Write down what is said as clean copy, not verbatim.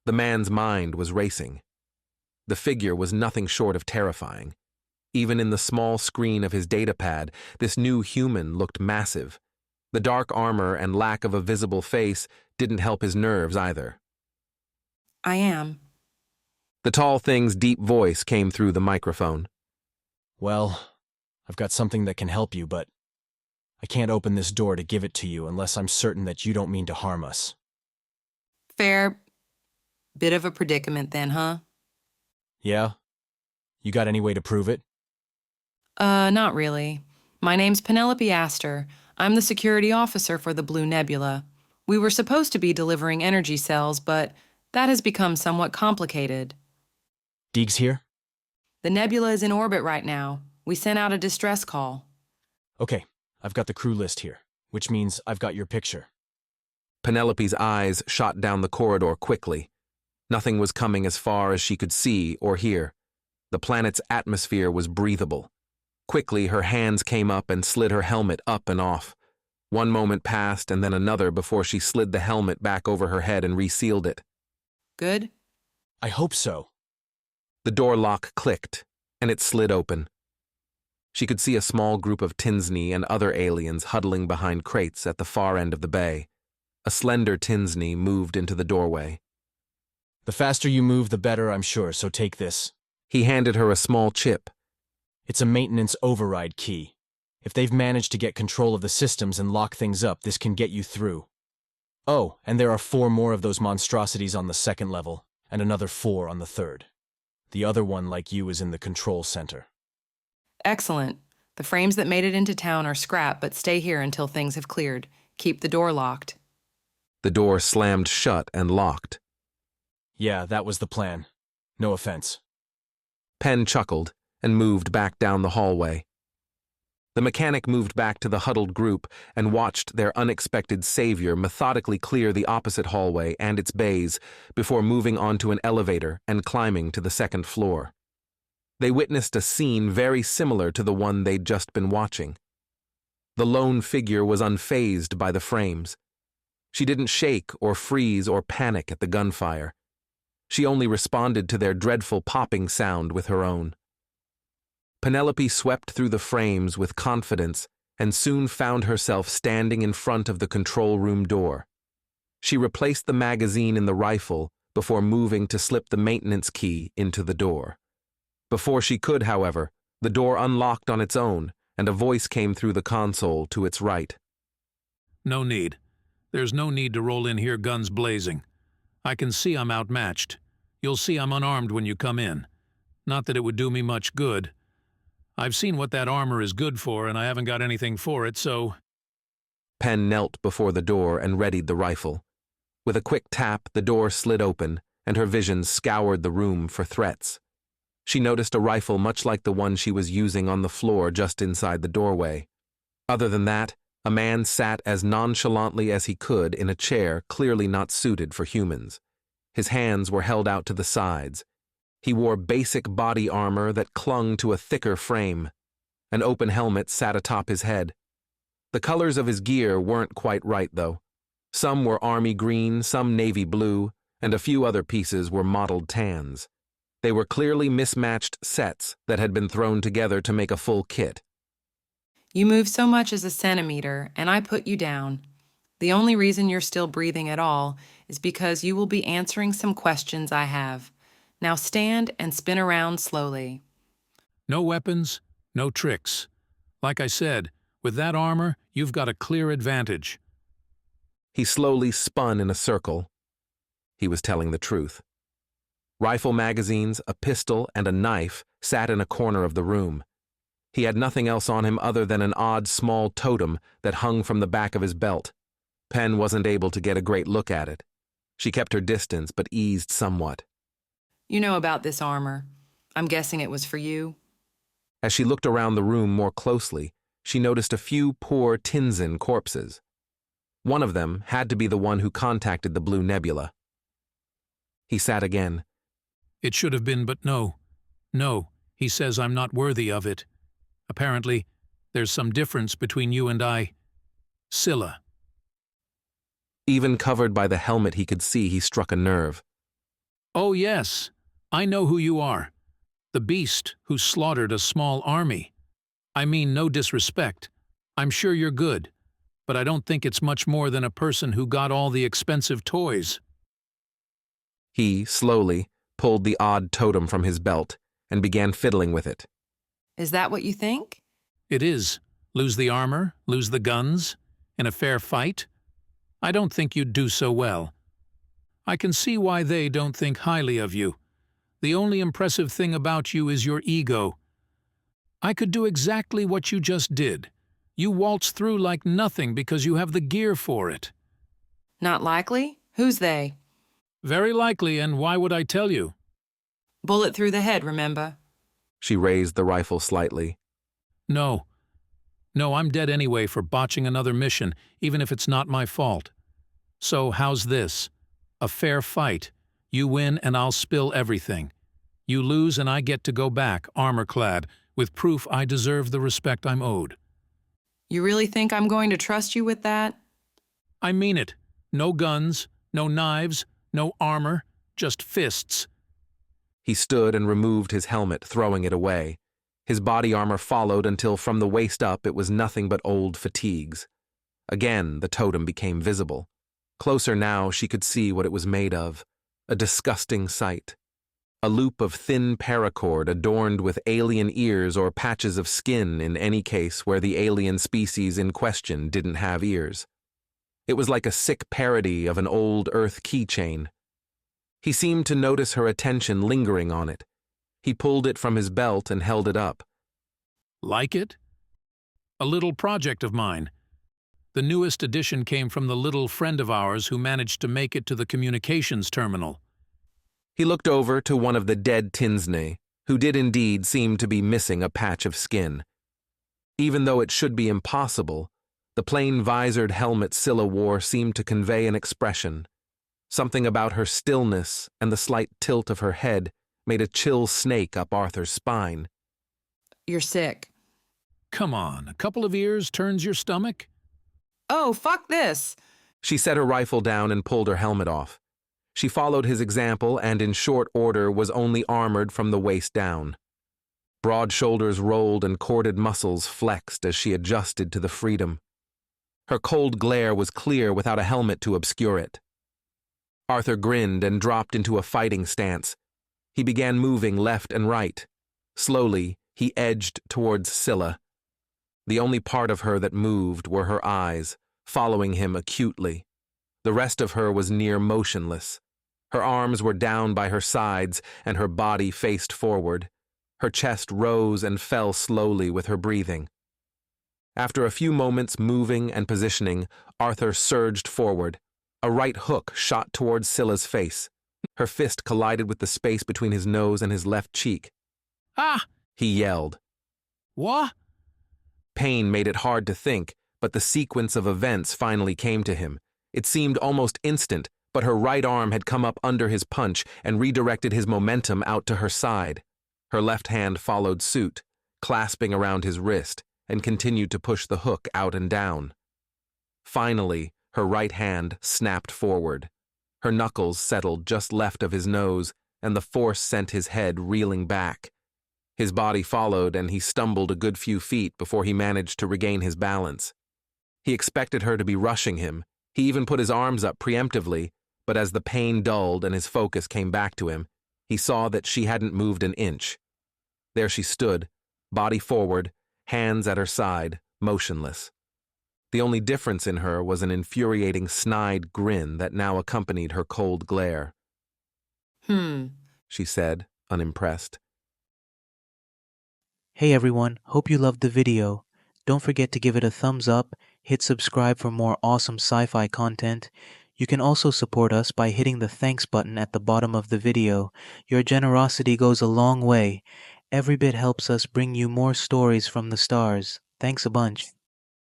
The man's mind was racing. The figure was nothing short of terrifying. Even in the small screen of his datapad, this new human looked massive. The dark armor and lack of a visible face didn't help his nerves either. I am. The tall thing's deep voice came through the microphone. Well, I've got something that can help you, but I can't open this door to give it to you unless I'm certain that you don't mean to harm us. Fair bit of a predicament then, huh? Yeah? You got any way to prove it? Not really. My name's Penelope Astor. I'm the security officer for the Blue Nebula. We were supposed to be delivering energy cells, but that has become somewhat complicated. Deegs here? The nebula is in orbit right now. We sent out a distress call. Okay, I've got the crew list here, which means I've got your picture. Penelope's eyes shot down the corridor quickly. Nothing was coming as far as she could see or hear. The planet's atmosphere was breathable. Quickly, her hands came up and slid her helmet up and off. One moment passed and then another before she slid the helmet back over her head and resealed it. Good? I hope so. The door lock clicked, and it slid open. She could see a small group of Tinsley and other aliens huddling behind crates at the far end of the bay. A slender Tinsley moved into the doorway. The faster you move, the better, I'm sure, so take this. He handed her a small chip. It's a maintenance override key. If they've managed to get control of the systems and lock things up, this can get you through. Oh, and there are 4 more of those monstrosities on the 2nd level, and another 4 on the 3rd. The other one, like you, is in the control center. Excellent. The frames that made it into town are scrap, but stay here until things have cleared. Keep the door locked. The door slammed shut and locked. Yeah, that was the plan. No offense. Penn chuckled and moved back down the hallway. The mechanic moved back to the huddled group and watched their unexpected savior methodically clear the opposite hallway and its bays before moving onto an elevator and climbing to the 2nd floor. They witnessed a scene very similar to the one they'd just been watching. The lone figure was unfazed by the frames. She didn't shake or freeze or panic at the gunfire. She only responded to their dreadful popping sound with her own. Penelope swept through the frames with confidence and soon found herself standing in front of the control room door. She replaced the magazine in the rifle before moving to slip the maintenance key into the door. Before she could, however, the door unlocked on its own and a voice came through the console to its right. No need. There's no need to roll in here guns blazing. I can see I'm outmatched. You'll see I'm unarmed when you come in. Not that it would do me much good. I've seen what that armor is good for, and I haven't got anything for it, so... Penn knelt before the door and readied the rifle. With a quick tap, the door slid open, and her vision scoured the room for threats. She noticed a rifle much like the one she was using on the floor just inside the doorway. Other than that, a man sat as nonchalantly as he could in a chair clearly not suited for humans. His hands were held out to the sides. He wore basic body armor that clung to a thicker frame. An open helmet sat atop his head. The colors of his gear weren't quite right, though. Some were army green, some navy blue, and a few other pieces were mottled tans. They were clearly mismatched sets that had been thrown together to make a full kit. You move so much as a centimeter, and I put you down. The only reason you're still breathing at all is because you will be answering some questions I have. Now stand and spin around slowly. No weapons, no tricks. Like I said, with that armor, you've got a clear advantage. He slowly spun in a circle. He was telling the truth. Rifle magazines, a pistol, and a knife sat in a corner of the room. He had nothing else on him other than an odd small totem that hung from the back of his belt. Penn wasn't able to get a great look at it. She kept her distance but eased somewhat. You know about this armor. I'm guessing it was for you. As she looked around the room more closely, she noticed a few poor Tinsin corpses. One of them had to be the one who contacted the Blue Nebula. He sat again. It should have been, but no. No, he says I'm not worthy of it. Apparently, there's some difference between you and I. Scylla. Even covered by the helmet he could see he struck a nerve. Oh, yes, I know who you are. The beast who slaughtered a small army. I mean, no disrespect. I'm sure you're good, but I don't think it's much more than a person who got all the expensive toys. He, slowly, pulled the odd totem from his belt and began fiddling with it. Is that what you think? It is. Lose the armor, lose the guns, in a fair fight? I don't think you'd do so well. I can see why they don't think highly of you. The only impressive thing about you is your ego. I could do exactly what you just did. You waltz through like nothing because you have the gear for it. Not likely? Who's they? Very likely, and why would I tell you? Bullet through the head, remember? She raised the rifle slightly. No. No, I'm dead anyway for botching another mission, even if it's not my fault. So how's this? A fair fight. You win and I'll spill everything. You lose and I get to go back, armor-clad, with proof I deserve the respect I'm owed. You really think I'm going to trust you with that? I mean it. No guns, no knives, no armor, just fists. He stood and removed his helmet, throwing it away. His body armor followed until from the waist up it was nothing but old fatigues. Again, the totem became visible. Closer now, she could see what it was made of. A disgusting sight. A loop of thin paracord adorned with alien ears or patches of skin in any case where the alien species in question didn't have ears. It was like a sick parody of an old Earth keychain. He seemed to notice her attention lingering on it. He pulled it from his belt and held it up. Like it? A little project of mine. The newest addition came from the little friend of ours who managed to make it to the communications terminal. He looked over to one of the dead Tinsney, who did indeed seem to be missing a patch of skin. Even though it should be impossible, the plain visored helmet Scylla wore seemed to convey an expression. Something about her stillness and the slight tilt of her head made a chill snake up Arthur's spine. You're sick. Come on, a couple of ears turns your stomach? Oh, fuck this! She set her rifle down and pulled her helmet off. She followed his example and in short order was only armored from the waist down. Broad shoulders rolled and corded muscles flexed as she adjusted to the freedom. Her cold glare was clear without a helmet to obscure it. Arthur grinned and dropped into a fighting stance. He began moving left and right. Slowly, he edged towards Scylla. The only part of her that moved were her eyes, following him acutely. The rest of her was near motionless. Her arms were down by her sides and her body faced forward. Her chest rose and fell slowly with her breathing. After a few moments moving and positioning, Arthur surged forward. A right hook shot towards Scylla's face. Her fist collided with the space between his nose and his left cheek. Ah! He yelled. What? Pain made it hard to think, but the sequence of events finally came to him. It seemed almost instant, but her right arm had come up under his punch and redirected his momentum out to her side. Her left hand followed suit, clasping around his wrist, and continued to push the hook out and down. Finally, her right hand snapped forward. Her knuckles settled just left of his nose, and the force sent his head reeling back. His body followed, and he stumbled a good few feet before he managed to regain his balance. He expected her to be rushing him. He even put his arms up preemptively, but as the pain dulled and his focus came back to him, he saw that she hadn't moved an inch. There she stood, body forward, hands at her side, motionless. The only difference in her was an infuriating snide grin that now accompanied her cold glare. She said, unimpressed. Hey everyone, hope you loved the video. Don't forget to give it a thumbs up, hit subscribe for more awesome sci-fi content. You can also support us by hitting the thanks button at the bottom of the video. Your generosity goes a long way. Every bit helps us bring you more stories from the stars. Thanks a bunch.